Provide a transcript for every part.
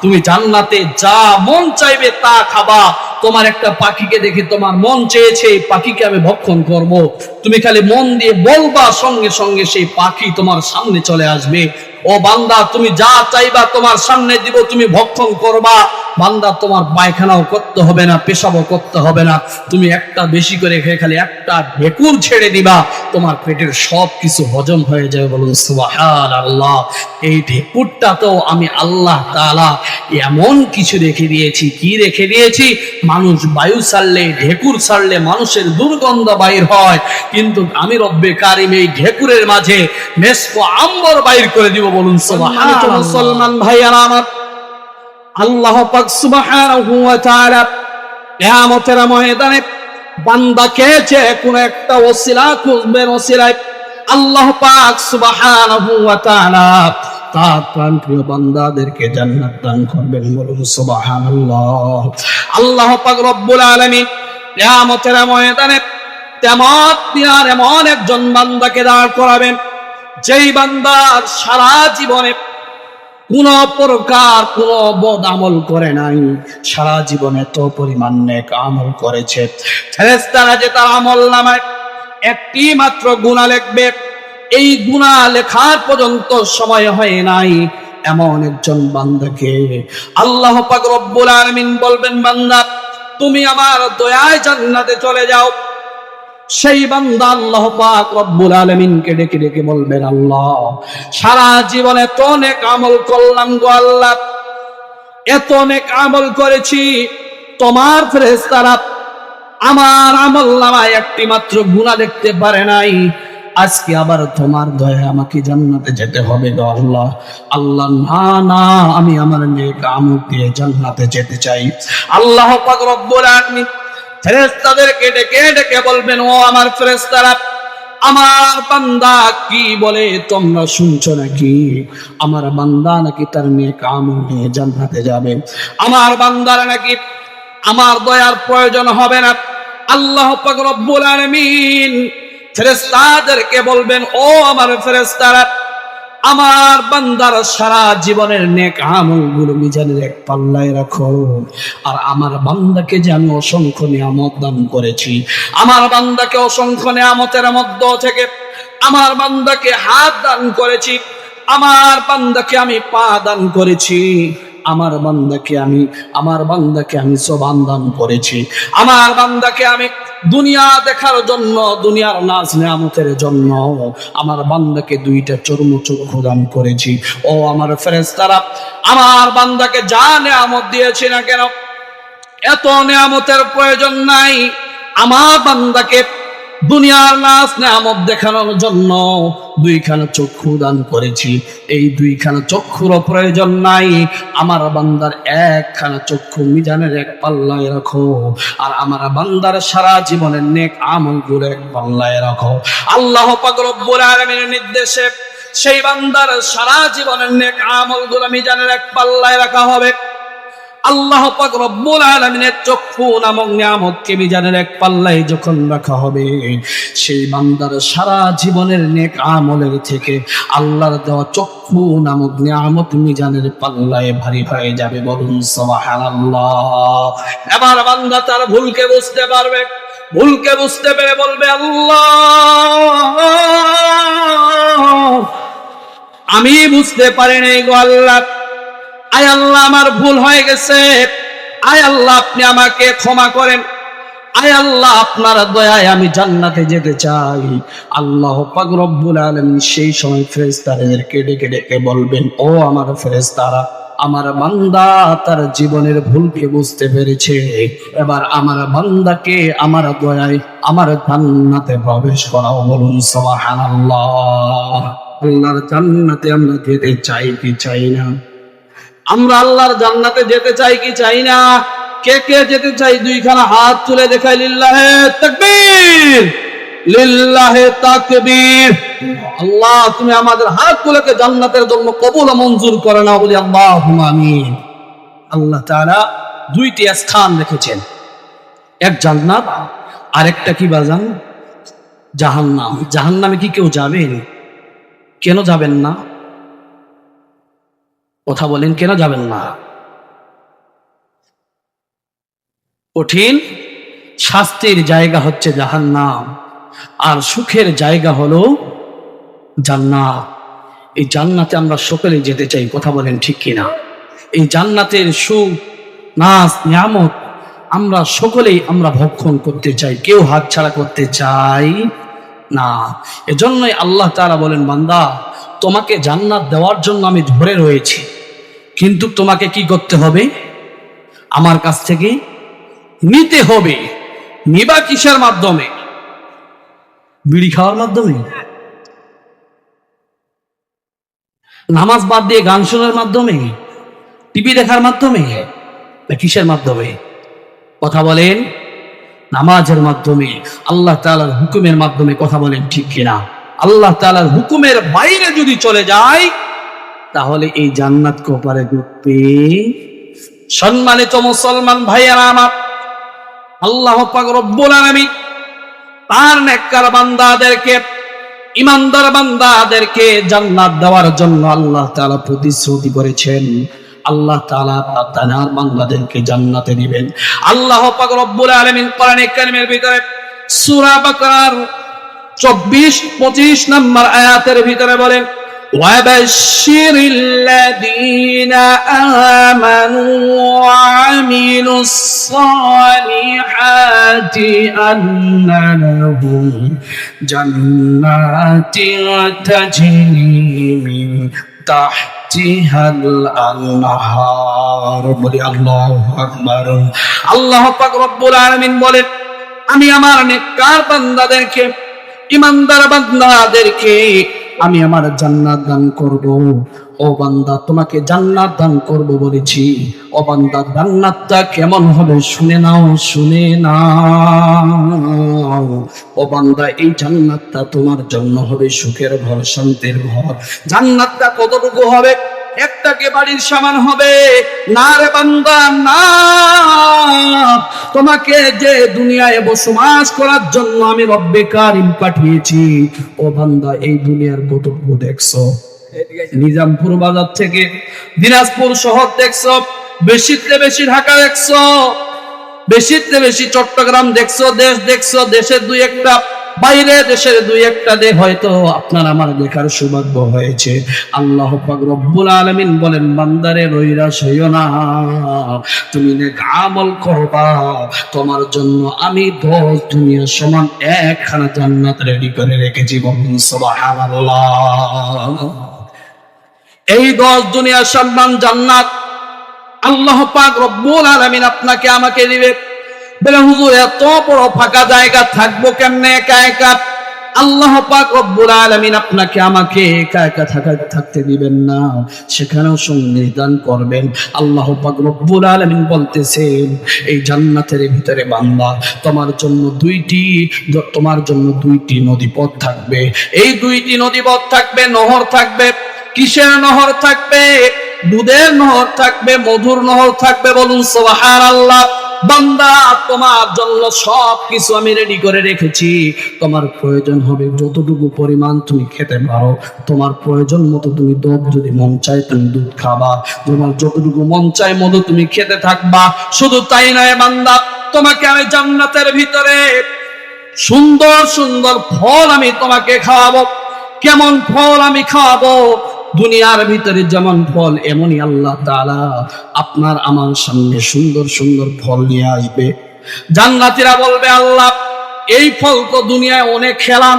তুমি জান্নাতে যা মন চাইবে তা খাবা। তোমার একটা পাখিকে দেখে তোমার মন চেয়েছে এই পাখিকে আমি ভক্ষণ করব, তুমি খালি মন দিয়ে বলবা, সঙ্গে সঙ্গে সেই পাখি তোমার সামনে চলে আসবে। ও বান্দা, তুমি যা চাইবা তোমার সামনে দিব, তুমি ভক্ষণ করবা। বান্দা, তোমার পায়খানাও করতে হবে না, পেশাবও করতে হবে না, তুমি একটা বেশি করে খেয়ে খালি একটা ঢেকুর ছেড়ে দিবা, তোমার পেটের সব কিছু হজম হয়ে যাবে। বলুন সুবহানাল্লাহ। এই ঢেকুরটা তো আমি আল্লাহ তাআলা এমন কিছু রেখে দিয়েছি। কি রেখে দিয়েছি? মানুষ বায়ু ছাড়লে, ঢেকুর ছাড়লে মানুষের দুর্গন্ধ বাইর হয়, কিন্তু আমি রব্বে কারিম এই ঢেকুরের মাঝে মেসকো আম্বর বাইর করে দিব। বলুন সুবহানাল্লাহ। মুসলমান ভাইয়ারা আমার, আল্লাহ পাক সুবহানাহু ওয়া তাআলা কিয়ামতের ময়দানে বান্দাকে যে কোনো একটা ওসিলা খুঁজবেন, ওসিলায় আল্লাহ পাক সুবহানাহু ওয়া তাআলা তার প্রাণপ্রিয় বান্দাদেরকে জান্নাত দান করবেন। বলুন সুবহানাল্লাহ। আল্লাহ পাক রব্বুল আলামিন কিয়ামতের ময়দানে কিয়ামত দিনের এমন একজন বান্দাকে দাঁড় করাবেন, যেই বান্দার সারা জীবনে কোন প্রকার কোন বদ আমল করে নাই, সারা জীবনে তো পরিমাণ নেক আমল করেছে। ফেরেশতারা যে তার আমল নামায় একটি মাত্র গুনাহ লিখবে, এই গুনাহ লেখার পর্যন্ত সময় হয় নাই এমন একজন বান্দাকে আল্লাহ পাক রব্বুল আলামিন বলবেন, বান্দা তুমি আমার দয়ায় জান্নাতে চলে যাও। সেই বান্দা আল্লাহ পাক রব্বুল আলামিনকে ডেকে ডেকে বলবেন, আল্লাহ সারা জীবনে তো অনেক আমল করলাম গো আল্লাহ, এত অনেক আমল করেছি, তোমার ফেরেশতারা আমার আমল নামায় একটি মাত্র গুনাহ দেখতে পারে নাই, আজকে আবার তোমার দয়ায় আমাকে জান্নাতে যেতে হবে গো আল্লাহ। আল্লাহ না না, আমি আমার নেক আমল দিয়ে জান্নাতে যেতে চাই। আল্লাহ পাক রব্বুল আলামিন ফেরেশতাদেরকে ডেকে ডেকে বলবেন, ও আমার ফেরেশতারা, আমার বান্দা কি বলে তোমরা শুনছো নাকি? আমার বান্দা নাকি তার নেক আমল নিয়ে জান্নাতে যাবে, আমার বান্দার নাকি আমার দয়ার প্রয়োজন হবে না। আল্লাহ পাক রব্বুল আলামিন ফেরেশতাদেরকে বলবেন, ও আমার ফেরেশতারা, আমার বান্দার সারা জীবনের নেক আমলগুলো মিজানের এক পাল্লায় রাখো। আর আমার বান্দাকে যে আমি অসংখ্য নিয়ামত দান করেছি, আমার বান্দাকে অসংখ্য নিয়ামতের মধ্য থেকে আমার বান্দাকে হাত দান করেছি, আমার বান্দাকে আমি পা দান করেছি, আমার বান্দাকে আমি জবান দান করেছি, আমার বান্দাকে আমি দুনিয়া দেখার জন্য, দুনিয়ার নাজ নিয়ামতের জন্য আমার বান্দাকে দুইটা চক্ষু দান করেছি। ও আমার ফেরেশতারা, আমার বান্দাকে যা নিয়ামত দিয়েছি না কেন, এত নিয়ামতের প্রয়োজন নাই। আমার বান্দাকে দুনিয়ার নাজ নিয়ামত দেখানোর জন্য দুইখানা চক্ষু দান করেছি, এই দুইখানা চক্ষুর প্রয়োজন নাই। আমার বান্দার একখানা চক্ষু মিজানের এক পাল্লায় রাখো, আর আমার বান্দার সারা জীবনের নেক আমলগুলো এক পাল্লায় রাখো। আল্লাহ পাক রব্বুল আলামিনের নির্দেশে সেই বান্দার সারা জীবনের নেক আমলগুলো মিজানের এক পাল্লায় রাখা হবে। আল্লাহ পাক রব্বুল আলামিনের চক্ষু নামক নিয়ামতকে মিজানের এক পাল্লায় যখন রাখা হবে, সেই বান্দার সারা জীবনের নেক আমলের থেকে আল্লাহর দেওয়া চক্ষু নামক নিয়ামত মিজানের পাল্লায় ভারী হয়ে যাবে। বলুন সুবহানাল্লাহ। এবার বান্দা তার ভুলকে বুঝতে পারবে, ভুলকে বুঝতে পেরে বলবে, আল্লাহ আমি বুঝতে পারি নাই গো আল্লাহ, আয় আল্লাহ আমার ভুল হয়ে গেছে, আয় আল্লাহ আপনি আমাকে ক্ষমা করেন, আয় আল্লাহ আপনার দয়ায় আমি জান্নাতে যেতে চাই। আল্লাহ পাক রব্বুল আলামিন সেই সময় ফেরেশতাদেরকে ডেকে ডেকে বলবেন, ও আমার ফেরেশতারা, আমার বান্দা তার জীবনের ভুলকে বুঝতে পেরেছে, এবার আমার বান্দাকে আমার দয়ায় আমার জান্নাতে প্রবেশ করাও। বলুন সুবহানাল্লাহ। আল্লাহর জান্নাতে আমরা যেতে চাই কি চাই না? আমরা আল্লাহর জান্নাতে যেতে চাই কি চাই না? কে কে যেতে চাই? দুইখানা হাত তুলে দেখাই। লিল্লাহে তাকবীর, লিল্লাহে তাকবীর। আল্লাহ তুমি আমাদের হাতগুলোকে জান্নাতের জন্য কবুল ও মঞ্জুর করে নাও, বলি আল্লাহুম্মা আমিন। আল্লাহ তাআলা দুইটি স্থান রেখেছেন, এক জান্নাত, আরেকটা কি বাজান? জাহান্নাম। জাহান্নামে কি কেউ যাবেন? কেন যাবেন না? কথা বলেন, কেন যাবেন না? কঠিন শাস্তির জায়গা হচ্ছে জাহান্নাম, আর সুখের জায়গা হলো জান্নাত। এই জান্নাতে আমরা সকলেই যেতে চাই, কথা বলেন ঠিক কিনা? এই জান্নাতের সুখ, নাজ, নিয়ামত আমরা সকলেই আমরা ভক্ষণ করতে চাই, কেউ হাতছাড়া করতে চাই না। এজন্যই আল্লাহ তাআলা বলেন, বান্দা তোমাকে জান্নাত দেওয়ার জন্য আমি ধরে রয়েছি, কিন্তু তোমাকে কি করতে হবে? আমার কাছ থেকে নিতে হবে। নিবা কিসের মাধ্যমে? বিড়ি খাওয়ার মাধ্যমে? নামাজ বাদ দিয়ে গান শোনার মাধ্যমে? টিভি দেখার মাধ্যমে? না কিসের মাধ্যমে? কথা বলেন। নামাজের মাধ্যমে, আল্লাহ তাআলার হুকুমের মাধ্যমে, কথা বলেন ঠিক কিনা? আল্লাহ তাআলার হুকুমের বাইরে যদি চলে যায় তাহলে এই জান্নাত কোপারে ঢুকবে। সম্মানিত মুসলমান ভাইয়েরা আমার, আল্লাহ পাক রব্বুল আলামিন তার নেককার বান্দাদেরকে, ইমানদার বান্দাদেরকে জান্নাত দেওয়ার জন্য আল্লাহ তাআলা প্রতিশ্রুতি করেছেন। আল্লাহ তাআলা তার বান্দাদেরকে জান্নাতে দিবেন। আল্লাহ পাক রব্বুল আলামিন কোরআনে কারীমের ভিতরে সূরা বাকারার 24-25 নম্বর আয়াতের ভিতরে বলেন, ওয়াবাশশিরিল লাযীনা আমানু ওয়া আমিলুস সালিহাতি আন্না লাহুম জান্নাতিন তাজরি মিন তাহতিহাল আনহার। বলি আল্লাহু আকবার। আল্লাহ পাক রব্বুল আলামিন বলেন, আমি আমার নেককার বান্দাদেরকে, ইমানদার বান্দাদেরকে আমি আমার জান্নাত দান করব। ও বান্দা, তোমাকে জান্নাত দান করব বলেছি। ও বান্দা, জান্নাতটা কেমন হবে শুনে নাও, শুনে নাও। ও বান্দা, এই জান্নাতটা তোমার জন্য হবে সুখের ঘর, শান্তির ঘর। জান্নাতটা কতটুকু হবে? একটাকে বাড়ির সমান হবে না রে বান্দা, না। তোমাকে যে দুনিয়ায় বসবাস করার জন্য আমি রব্বে কারিম পাঠিয়েছি, ও বান্দা, এই দুনিয়ার কতটুকু দেখছো? নিজামপুর বাজার থেকে দিনাজপুর শহর দেখছো, বেশিতে বেশি ঢাকা দেখছো, বেশিতে বেশি চট্টগ্রাম দেখছো, দেশ দেখছো, দেশের দুই একটা, বাইরে দেশের দুই একটা দেশ হয়তো আপনার আমার দেখার সৌভাগ্য হয়েছে। আল্লাহ পাক রব্বুল আলামিন বলেন, বান্দারে নৈরাশ হইও না, তুমি নেক আমল করবা, তোমার জন্য আমি 10 দুনিয়া সমান একখানা জান্নাত রেডি করে রেখেছি। বলুন সুবহানাল্লাহ। এই 10 দুনিয়া সমান জান্নাত আল্লাহ পাক রব্বুল আলামিন আপনাকে আমাকে দিবে। বলে হুজুর, এত বড় ফাঁকা জায়গা থাকবো কেমনে একা একা? আল্লাহ পাক রব্বুল আলামিন আপনাকে আমাকে একা একা থাকতে দিবেন না, সেখানেও সংবিধান করবেন। আল্লাহ পাক রব্বুল আলামিন বলতেছেন, এই জান্নাতের ভিতরে বান্দা তোমার জন্য দুইটি নদীপথ থাকবে। এই 2টি নদীপথ থাকবে, নহর থাকবে। কিসের নহর থাকবে? দুধের নহর থাকবে, মধুর নহর থাকবে। বলুন সুবহানাল্লাহ। বান্দা, তোমার জন্য সবকিছু আমি রেডি করে রেখেছি। তোমার প্রয়োজন হবে যতটুকু পরিমাণ তুমি খেতে পারো, তোমার প্রয়োজন মতো তুমি দুধ, যদি মন চায় তুমি দুধ খাবা, তোমার যতটুকু মন চায় মধু তুমি খেতে থাকবা। শুধু তাই নয় বান্দা, তোমাকে আমি জান্নাতের ভিতরে সুন্দর সুন্দর ফল আমি তোমাকে খাওয়াবো। কেমন ফল আমি খাওয়াবো? দুনিয়ার ভিতরে যেমন ফল, এমনই আল্লাহ তাআলা আপনার আমার সামনে সুন্দর সুন্দর ফল নিয়ে আসবে। জান্নাতীরা বলবে, আল্লাহ, এই ফল তো দুনিয়ায় অনেক খেলাম,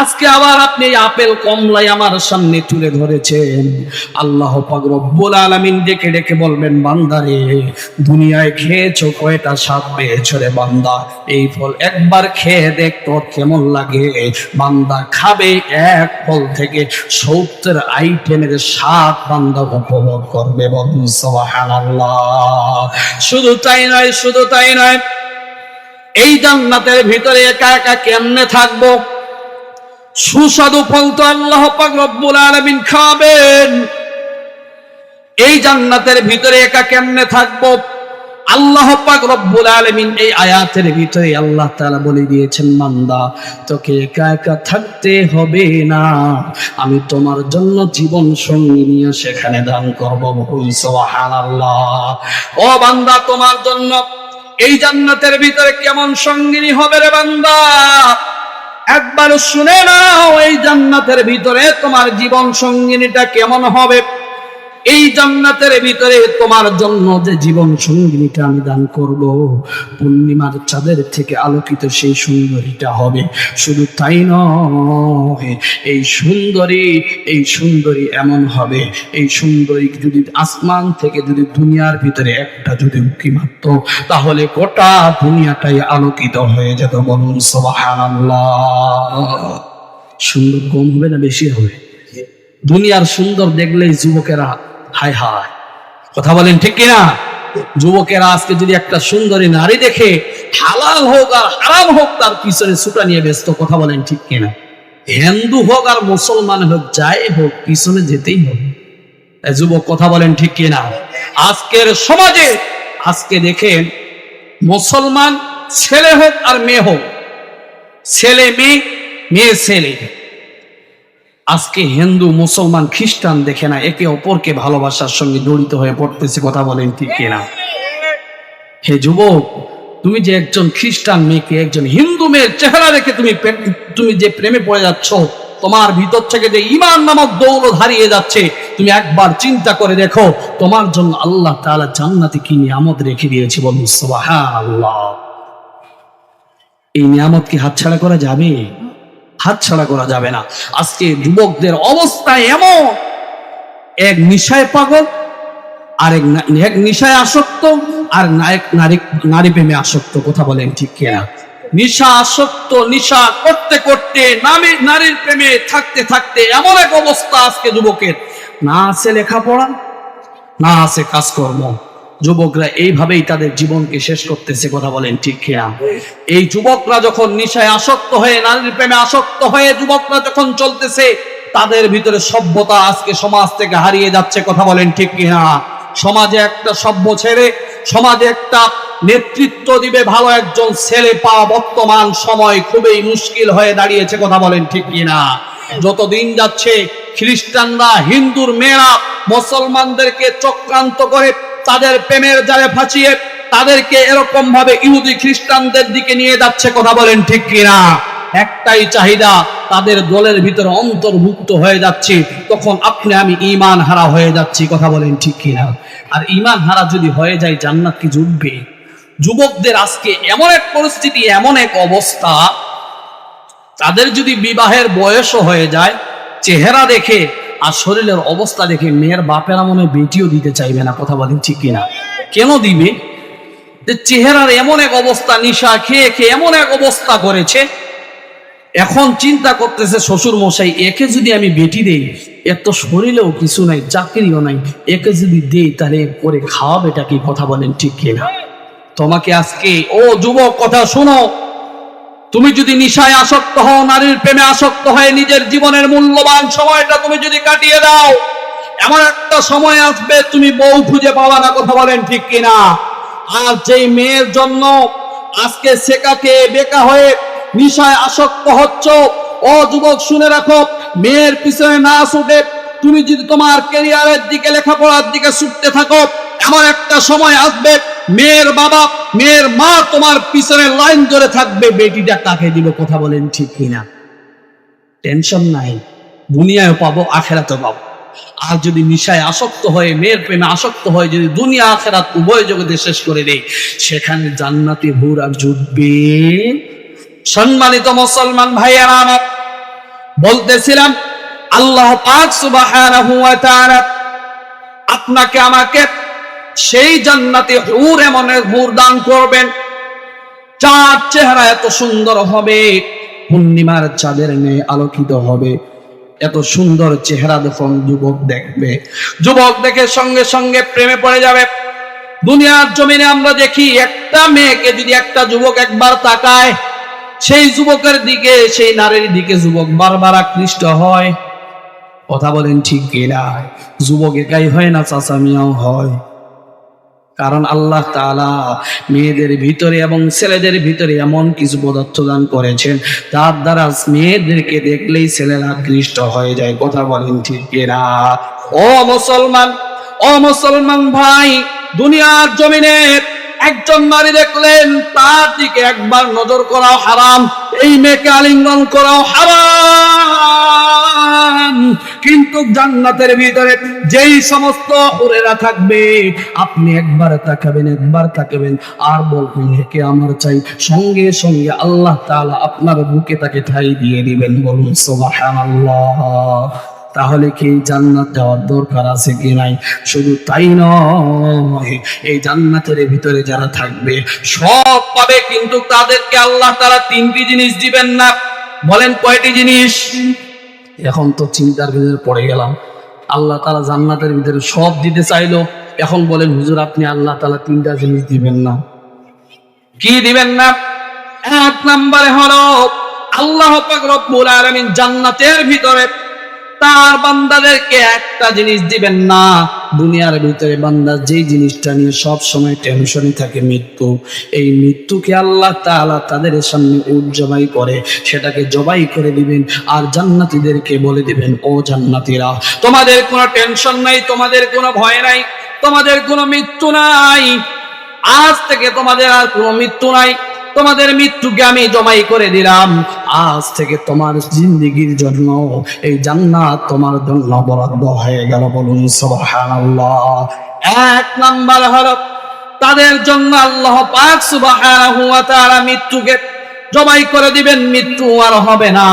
আজকে আবার আপনি আপেল কমলাই আমার সামনে তুলে ধরেছেন। আল্লাহ পাক রব্বুল আলামিন ডেকে ডেকে বলবেন, বান্দারে, দুনিয়ায় খেয়েছো কয়টা, স্বাদ পেয়েছো রে বান্দা? এই ফল একবার খেয়ে দেখ তোর কেমন লাগে। বান্দা খাবে, এক ফল থেকে 70 আইটেমের স্বাদ বান্দা উপভোগ করবে। বলুন সুবহানাল্লাহ। শুধু তাই নয়, শুধু তাই নয়, এই জান্নাতের ভিতরে একা একা কেমনে থাকবো? সুস্বাদু ফল তো আল্লাহ পাক রব্বুল আলামিন খাবেন। এই জান্নাতের ভিতরে একা কেমনে থাকবো? আল্লাহ পাক রব্বুল আলামিন এই আয়াতের ভিতরে আল্লাহ তাআলা বলে দিয়েছেন, বান্দা, তোকে একা একা থাকতে হবে না, আমি তোমার জন্য জীবন সঙ্গী নিয়ে সেখানে দান করব। সুবহানাল্লাহ। ও বান্দা, তোমার জন্য এই জান্নাতের ভিতরে কেমন সঙ্গিনী হবে রে বান্দা, একবার শুনে নাও। এই জান্নাতের ভিতরে তোমার জীবন সঙ্গিনীটা কেমন হবে। এই জান্নাতের ভিতরে তোমার জন্য যে জীবন সঙ্গিনীটা আমি দান করব, পূর্ণিমার চাঁদের থেকে আলোকিত সেই সুন্দরীটা হবে। শুধু তাই নয়, এই সুন্দরী এমন হবে, এই সুন্দরী যদি আসমান থেকে যদি দুনিয়ার ভিতরে একটা যদি উঁকি মারত, তাহলে গোটা দুনিয়াটাই আলোকিত হয়ে যেত। বলুন সুবহানাল্লাহ। সুন্দর কম হবে না বেশি হবে? দুনিয়ার সুন্দর দেখলেই যুবকেরা হায় হায়, কথা বলেন ঠিক কিনা? যুবকেরা আজকে যদি একটা সুন্দরী নারী দেখে, হালাল হোক আর হারাম হোক, তার পিছনে ছুটা নিয়ে ব্যস্ত। কথা বলেন ঠিক কিনা? হিন্দু হোক আর মুসলমান হোক, যাই হোক, পিছনে যেতেই হবে। যুবক কথা বলেন ঠিক কিনা? আজকের সমাজে আজকে দেখেন, মুসলমান ছেলে হোক আর মেয়ে হোক, ছেলে মেয়ে, মেয়ে ছেলে, আজকে হিন্দু মুসলমান খ্রিস্টান দেখে না, একে অপরকে ভালোবাসার সঙ্গে জড়িত হয়ে পড়তেছে। কথা বলেন ঠিক কিনা? হে যুবক, তুমি যে একজন খ্রিস্টান মেয়েকে একজন হিন্দু মেয়ের চেহারা দেখে তুমি যে প্রেমে পড়ে যাচ্ছ, তোমার ভিতর থেকে যে ঈমান নামক দৌলত হারিয়ে যাচ্ছে, তুমি একবার চিন্তা করে দেখো, তোমার জন্য আল্লাহ তাআলা জান্নাতে কি নিয়ামত রেখে দিয়েছে। বলুন সুবহানাল্লাহ। এই নিয়ামত কি হাতছাড়া করা যাবে? হাতছাড়া করা যাবে না। আজকে যুবকদের অবস্থা এমন, এক নেশায় পাগল, আর এক নেশায় আসক্ত, আর নারী প্রেমে আসক্ত। কথা বলেন ঠিক কিনা? নেশা আসক্ত, নেশা করতে করতে নারীর প্রেমে থাকতে থাকতে এমন এক অবস্থা আজকে যুবকের, না আছে লেখাপড়া, না আছে কাজকর্ম। যুবকরা এইভাবেই তাদের জীবনকে শেষ করতেছে। কথা বলেন ঠিক কিনা? এই যুবকরা যখন নেশায় আসক্ত হয়ে, নারীর প্রেমে আসক্ত হয়ে যুবকরা যখন চলতেছে, তাদের ভিতরে সভ্যতা আজকে সমাজ থেকে হারিয়ে যাচ্ছে। কথা বলেন ঠিক কিনা? সমাজে একটা সভ্য ছেলে, সমাজে একটা নেতৃত্ব দিবে ভালো একজন ছেলে পাওয়া বর্তমান সময় খুবই মুশকিল হয়ে দাঁড়িয়েছে। কথা বলেন ঠিক কিনা? যতদিন যাচ্ছে খ্রিস্টানরা, হিন্দুর মেয়েরা মুসলমানদেরকে চক্রান্ত করে তাদের প্রেমের জালে ফাঁসিয়ে তাদেরকে এরকম ভাবে ইহুদি খ্রিস্টানদের দিকে নিয়ে যাচ্ছে। কথা বলেন ঠিক কিনা? একটাই চাহিদা, তাদের দলের ভিতরে অন্তর্ভুক্ত হয়ে যাচ্ছে। তখন আপনি আমি ঈমান হারা হয়ে যাচ্ছি। কথা বলেন ঠিক কিনা? আর ঈমান হারা যদি হয়ে যায়, জান্নাত কি জুটবে? যুবকদের আজকে এমন এক পরিস্থিতি, এমন এক অবস্থা, তাদের যদি বিবাহের বয়সও হয়ে যায়, চেহারা দেখে আর শরীরের অবস্থা দেখে মেয়ের বাপেরা মনে বেটিও দিতে চাইবে না। কথা বলেন ঠিক কিনা? কেন দিবে? যে চেহারার এমন এক অবস্থা, নিশা খেয়ে খেয়ে এমন এক অবস্থা করেছে, এখন চিন্তা করতেছে শ্বশুর মশাই, একে যদি আমি বেটি দেই, এর তো শরীরেও কিছু নাই, চাকরিও নাই, একে যদি দেই তাহলে করে খাওয়াবেটা কি? কথা বলেন ঠিক কিনা? তোমাকে আজকে, ও যুবক কথা শোনো, তুমি যদি নিশায় আসক্ত হও, নারীর প্রেমে আসক্ত হয়ে নিজের জীবনের মূল্যবান সময়টা তুমি যদি কাটিয়ে দাও, এমন একটা সময় আসবে তুমি বউ খুঁজে পাবা না। কথা বলেন ঠিক কিনা? আর যেই মেয়ের জন্য আজকে সেকাকে বেকা হয়ে নিশায় আসক্ত হচ্ছ, ও যুবক শুনে রাখো, মেয়ের পিছনে না ছুটে তুমি যদি তোমার ক্যারিয়ারের দিকে, লেখাপড়ার দিকে ছুটতে থাকো, এমন একটা সময় আসবে মেয়ের বাবা, মেয়ের মা তোমার পিছনে লাইন ধরে থাকবে, বেটিটা কাকে দিব? কথা বলেন ঠিক কিনা? টেনশন নাই, দুনিয়ায় পাবো, আখেরাতেও পাবো। আর যদি নিশায় আসক্ত হয়ে, মেয়ের প্রেমে আসক্ত হয়ে যদি দুনিয়া আখেরাত উভয় জগতে শেষ করে দেয়, সেখানে জান্নাতি হুর আর জুটবে? সম্মানিত মুসলমান ভাইয়েরা আমার, বলতেছিলাম আল্লাহ পাক সুবহানাহু ওয়া তাআলা আপনাকে আমাকে সেই জান্নাতে হুর, এমন এক হুর দান করবেন যার চেহারা এত সুন্দর হবে, পূর্ণিমার চাঁদের ন্যায় আলোকিত হবে। এত সুন্দর চেহারা যখন যুবক দেখবে, যুবক দেখে সঙ্গে সঙ্গে প্রেমে পড়ে যাবে। দুনিয়ার জমিনে আমরা দেখি, একটা মেয়েকে যদি একটা যুবক একবার তাকায়, সেই যুবকের দিকে, সেই নারীর দিকে যুবক বারবার আকৃষ্ট হয়। কথা বলেন ঠিক কিনা? যুবক একাই হয় না, চাচা মিয়াও হয়। কারণ আল্লাহ তাআলা মেয়েদের ভিতরে এবং ছেলেদের ভিতরে এমন কিছু পদার্থ দান করেছেন, তার দ্বারা মেয়েদেরকে দেখলেই ছেলেরা আকৃষ্ট হয়ে যায়। কথা বলেন ঠিক কিনা? ও মুসলমান ভাই, দুনিয়ার জমিনে একজন নারী দেখলেন, তার দিকে একবার নজর করাও হারাম, এই মেয়েকে আলিঙ্গন করাও হারাম। কিন্তু জান্নাতের ভিতরে যেই সমস্ত হুরেরা থাকবে, আপনি একবার তাকাবেন আর বলবেন একে আমার চাই, সঙ্গে সঙ্গে আল্লাহ তাআলা আপনার বুকে তাকে ঠাঁই দিয়ে দিবেন। বলুন সুবহানাল্লাহ। তাহলে কি জান্নাত যাওয়ার দরকার আছে কি নাই? শুধু তাই নয়, এই জান্নাতের ভিতরে যারা থাকবে সব পাবে, কিন্তু তাদেরকে আল্লাহ তাআলা তিনটি জিনিস দিবেন না। বলেন কয়টি জিনিস? এখন তো চিন্তার ভিতরে পড়ে গেলাম। আল্লাহ তাআলা জান্নাতের ভিতরে সব দিতে চাইলো, এখন বলেন হুজুর আপনি আল্লাহ তাআলা তিনটা জিনিস দিবেন না। কি দিবেন না? এক নম্বরে হলো আল্লাহ পাক রব্বুল আলামিন জান্নাতের ভিতরে তার বান্দাদেরকে একটা জিনিস দিবেন না। দুনিয়ার ভিতরে বান্দা যেই জিনিসটা নিয়ে সব সময় টেনশনে থাকে, মৃত্যু, এই মৃত্যুকে আল্লাহ তাআলা তাদের সামনে জবাই করে, সেটাকে জবাই করে দিবেন। আর জান্নাতীদেরকে বলে দিবেন, ও জান্নাতীরা, তোমাদের কোনো টেনশন নাই, তোমাদের কোনো ভয় নাই, তোমাদের কোনো মৃত্যু নাই, আজ থেকে তোমাদের আর কোনো মৃত্যু নাই, তোমাদের মৃত্যুকে আমি জমাই করে দিলাম। আজ থেকে তোমার জিন্দেগির জন্য এই জান্নাত তোমার জন্য বরাদ্দ হয়ে গেল। বলুন সুবহানাল্লাহ। এক নাম্বার হলো তাদের জন্য আল্লাহ পাক সুবহানাহু ওয়া তাআলা মৃত্যুকে জমাই করে দিবেন, মৃত্যু আর হবে না।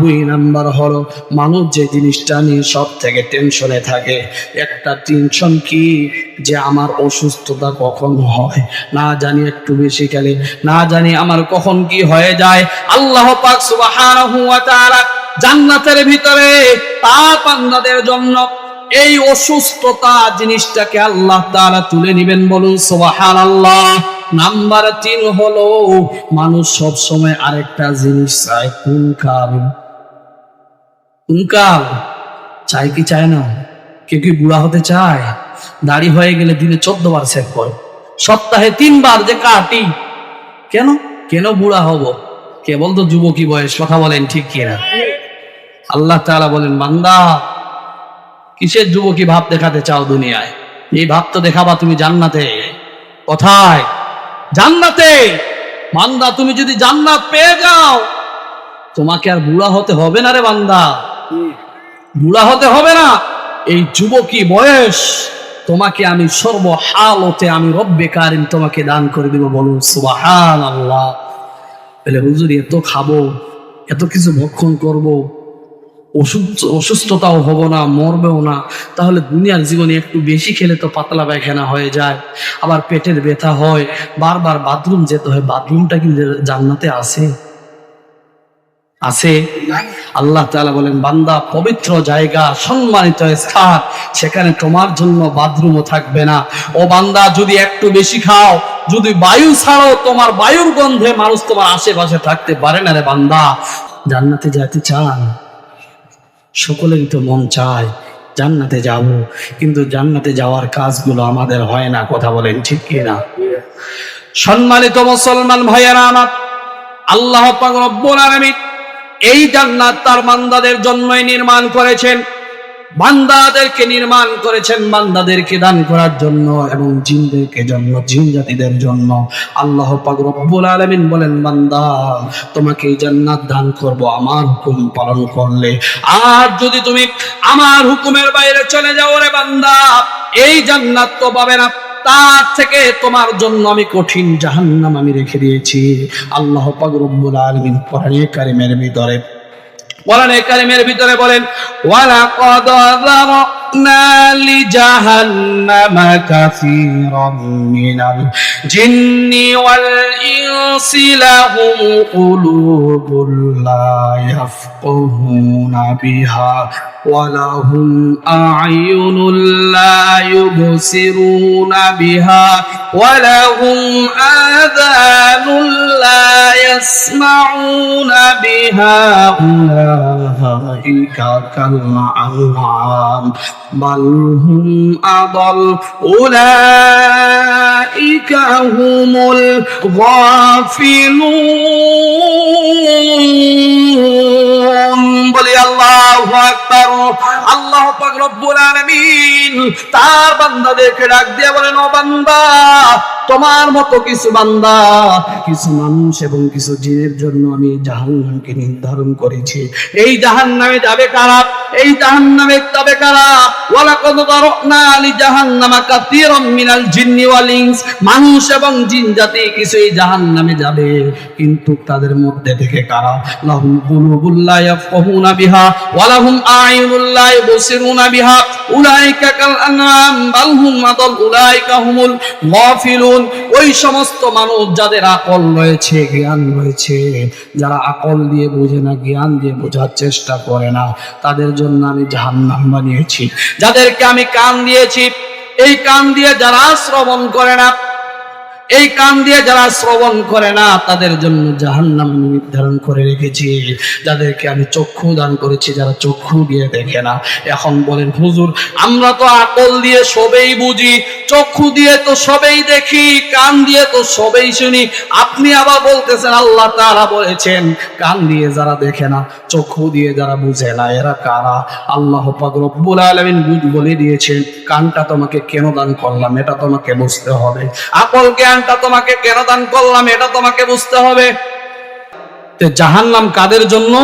দুই নাম্বার হলো মানুষ যে জিনিসটা নিয়ে সব থেকে টেনশনে থাকে, একটা টেনশন কি, যে আমার অসুস্থতা কখন হয়, না জানি একটু বেশি খেলে, না জানি আমার কখন কি হয়ে যায়। আল্লাহ পাক সুবহানাহু ওয়া তাআলা জান্নাতের ভিতরে তার বান্দাদের জন্য এই অসুস্থতা জিনিসটাকে আল্লাহ তাআলা তুলে নেবেন। বলুন সুবহানাল্লাহ। নাম্বার 3 হলো মানুষ সব সময় আরেকটা জিনিস চায়, কুনকাল। কুনকাল চায় কি চায় না? কেউ কি বুড়া হতে চায়? দাড়ি হয়ে গেলে দিনে 14 বার শেভ করে, সপ্তাহে 3 বার যে কাটি। কেন কেন বুড়া হব? কেবল তো যুবকী বয়স, কথা বলেন ঠিক কিনা? আল্লাহ তাআলা বলেন, বান্দা কিসের যুবকী ভাব দেখাতে চাও দুনিয়ায়? এই ভাব তো দেখাবা তুমি জান্নাতে। কোথায়? জান্নাতে। বান্দা তুমি যদি জান্নাত পেয়ে যাও, তোমাকে আর বুড়া হতে হবে না রে বান্দা, বুড়া হতে হবে না। এই যুবকী বয়স তোমাকে আমি সর্বহালতে আমি রব্বে কারিম তোমাকে দান করে দিব। বলুন সুবহানাল্লাহ। বলে হুজুর এত খাবো, এত কিছু ভক্ষণ করব, অসুস্থতাও হব না, মরবেও না, তাহলে দুনিয়ার জীবনে একটু বেশি খেলে তো পাতলা পায়খানা হয়ে যায়, আবার পেটের ব্যথা হয়, বারবার বাথরুম যেতে হয়। বাথরুমটা কি জান্নাতে আছে? আছে? আল্লাহ তাআলা বলেন, বান্দা পবিত্র জায়গা, সম্মানিত স্থান, সেখানে তোমার জন্য বাথরুমও থাকবে না। ও বান্দা যদি একটু বেশি খাও, যদি বায়ু ছাড়ো, তোমার বায়ুর গন্ধে মানুষ তোমার আশেপাশে থাকতে পারে না রে বান্দা। জান্নাতে যেতে চান? সকলেরই তো মন চায় জান্নাতে যাব, কিন্তু জান্নাতে যাওয়ার কাজগুলো আমাদের হয় না। কথা বলেন ঠিক কিনা? সম্মানিত মুসলমান ভাইয়েরা আমার, আল্লাহ পাক রব্বুল আলামিন এই জান্নাত তার বান্দাদের জন্যই নির্মাণ করেছেন, বান্দাদেরকে নির্মাণ করেছেন বান্দাদেরকে দান করার জন্য এবং জিনদেরকে জন্য, জিন জাতিদের জন্য। আল্লাহ পাক রব্বুল আলামিন বলেন, বান্দা তোমাকে এই জান্নাত দান করব আমার হুকুম পালন করলে। আর যদি তুমি আমার হুকুমের বাইরে চলে যাও রে বান্দা, এই জান্নাত তো পাবে না, তার থেকে তোমার জন্য আমি কঠিন জাহান্নাম আমি রেখে দিয়েছি। আল্লাহ পাক রব্বুল আলামিন কোরআনে কারিমের ভিতরে বলেন, ওয়ালাকাদ যারানা লিজাহান্নামা কাসীরাম মিনাল জিন্নি ওয়াল ইনসি লাহুম কুলুবুন লা ইয়াফকাহুনা বিহা ওয়া লাহুম আ'য়ুনুন লা ইউবসিরুনা বিহা ওয়া লাহুম আযানুন লা ইয়াসমাউনা বিহা উলাইকা কাল-আনআম বাল হুম আদাল উলাইকা হুমুল গাফিলুন। বলি আল্লাহু আকবার। আল্লাহ পাক রব্বুল আলামিন তার বান্দাদেরকে ডাক দিয়ে বলেন, ও বান্দা তোমার মতো কিছু বান্দা, কিছু মানুষ এবং কিছু জিনের জন্য আমি জাহান্নামকে নির্ধারণ করেছি। এই জাহান্নামে যাবে কারা? এই জাহান্নামে যাবে কারা? ওয়ালাকাদ দারানা লি জাহান্নামা কাসীরাম মিনাল জিন্নি ওয়াল ইনস, মানুষ এবং জিন জাতি কিছু এই জাহান্নামে যাবে, কিন্তু তাদের মধ্যে থেকে কারা? লাহুম কুলুবুল লা ইয়াফকাহুনা বিহা ওয়া লাহুম আ'য়ুনুল লা ইবসিরুনা বিহা উলাইকা কাল আনআম বাল হুম আদাল উলাইকা হুমুল গাফিলুন। ওই সমস্ত মানুষ যাদের আকল রয়েছে, জ্ঞান রয়েছে, যারা আকল দিয়ে বোঝে না, জ্ঞান দিয়ে বোঝার চেষ্টা করে না, তাদের জন্য আমি জাহান্নাম বানিয়েছি। যাদেরকে আমি কান দিয়েছি, এই কান দিয়ে যারা শ্রবণ করে না, এই কান দিয়ে যারা শ্রবণ করে না, তাদের জন্য জাহান্নাম নির্ধারণ করে রেখেছি। যাদেরকে আমি চক্ষু দান করেছি, যারা চক্ষু দিয়ে দেখে না। এখন বলেন হুজুর, আমরা তো আকল দিয়ে সবেই বুঝি, চক্ষু দিয়ে তো সবেই দেখি, কান দিয়ে তো সবেই শুনি, আপনি আবার বলতেছেন আল্লাহ তাআলা বলেছেন কান দিয়ে যারা দেখে না, চক্ষু দিয়ে যারা বুঝে না, এরা কারা? আল্লাহ পাক রব্বুল আলামিন বলে দিয়েছেন, কানটা তোমাকে কেন দান করলাম এটা তোমাকে বুঝতে হবে, আকল জ্ঞানটা তোমাকে কেন দান করলাম এটা তোমাকে বুঝতে হবে। জাহান্নাম কাদের জন্য?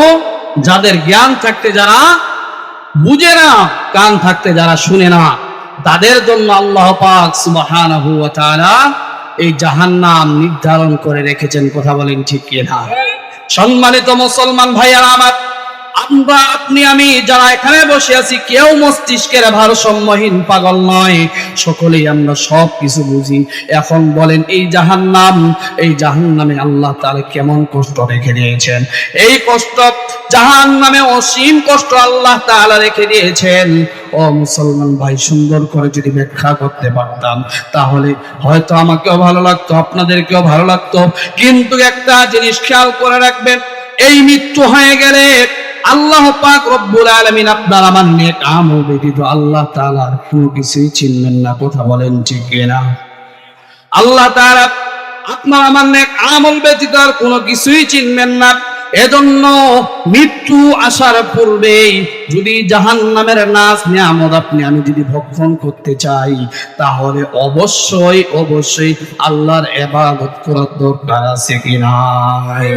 যাদের জ্ঞান থাকতে যারা বুঝে না, কান থাকতে যারা শুনে না, তাদের জন্য আল্লাহ পাক সুবহানাহু ওয়া তাআলা এই জাহান্নাম নির্ধারণ করে রেখেছেন। কথা বলেন ঠিক কি না? সম্মানিত মুসলমান ভাইয়ারা আমার, আমরা, আপনি, আমি যারা এখানে বসে আছি, কেউ মস্তিষ্কের ভারসাম্যহীন পাগল নয়, সকলেই আমরা সব কিছু বুঝি। এখন বলেন এই জাহান্নাম, এই জাহান্নামে আল্লাহ তাআলা কেমন কষ্ট রেখে দিয়েছেন? এই কষ্ট, জাহান্নামে অসীম কষ্ট আল্লাহ তাআলা রেখে দিয়েছেন। ও মুসলমান ভাই, সুন্দর করে যদি ব্যাখ্যা করতে পারতাম তাহলে হয়তো আমাকেও ভালো লাগতো, আপনাদেরকেও ভালো লাগতো। কিন্তু একটা জিনিস খেয়াল করে রাখবেন, এই মৃত্যু হয়ে গেলে আল্লাহ পাক রব্বুল আলামিন আপনার আমার নেক আমল ব্যতীত আল্লাহ তাআলার কোনো কিছুই চিনবেন না। কথা বলেন ঠিক কিনা? আল্লাহ তাআলা আপনার আমার নেক আমল ব্যতীত আর কোনো কিছুই চিনবেন না। এজন্য মৃত্যু আসার পূর্বেই যদি জাহান্নামের নাজ নিয়ামত আপনি আমি যদি ভক্ষণ করতে চাই, তাহলে অবশ্যই অবশ্যই আল্লাহর ইবাদত করার দরকার আছে কি নাই?